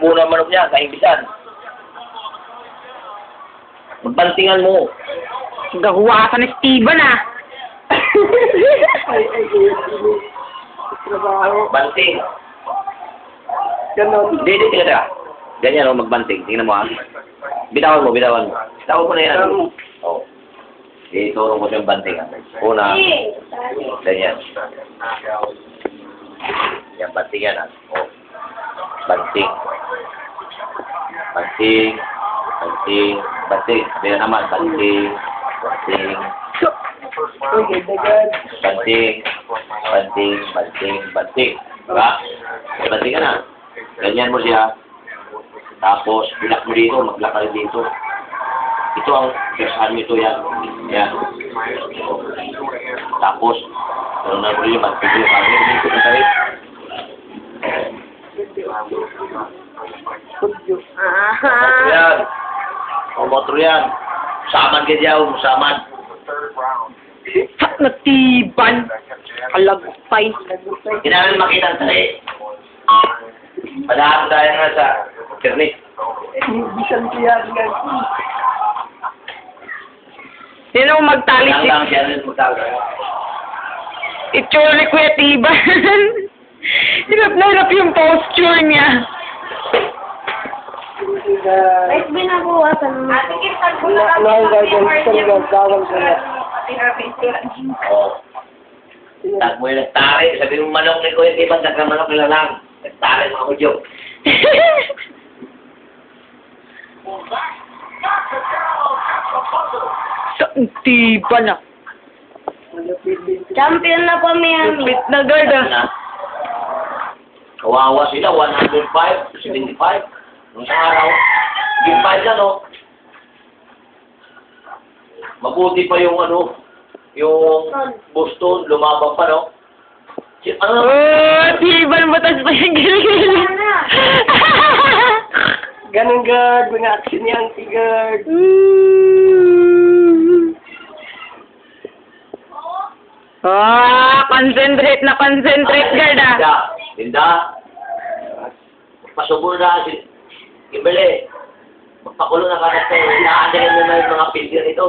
tubo ng manok niya, kaimbisan. Magbantingan mo. Gahuwasan ni Steven ah. Banting. Ganon. Hindi, teka. Ganyan o, magbanting. Tingnan mo ha. Bitawan mo. Bitawan mo na yan. Oo. Itulong ko siyang banting ha. Una. Ganyan. Yan, banting yan ha. O. Banting. Banting. Banting. Banting. Sabi na naman. Banting. Banting. Okay, dagan. Banting. Banting. Banting. Banting. Diba? Banting ka na. Ganyan mo siya. Tapos, bilak mo dito, maglak ka dito. Ito ang persahan nito yan. Yan. Tapos, gano'n na mo rin yung magpigil. Sabi dito na tayo. Motor yan. O motor yan. Saman ka dyan, saman. Natiban. Kalagpay. Kailangan makita ang tayo. Padaan tayo nga sa internet. Bisan siya. Sino magtali si... Lang siya rin magtawag. Itsura ni Kuya Tiban. Hirap na hirap yung posture niya. Kahit binabuwasan mo. Ate, kisan ko na kami. Oo. Tag mo yung nagtari. Sabi mo manok ni Kuya Tiban, nagkamanok nila lang. Nagtari mga kudyo. Sa Tiban ah. Champion na po, Miami. Pit na guard ah. Kawawa sila, 105, 75. Nung sa araw, 5 lang, no? Mabuti pa yung ano, yung Boston, lumabang pa, no? Ano? Oh, Tiban, batas pa yung gilid. Ganon guard, mga action niyang si guard. Concentrate na concentrate guard ah. Linda. Pasubol na si Kimberly. Magpakulo na ka na tayo. Inaandarin mo na yung mga pilyo nito.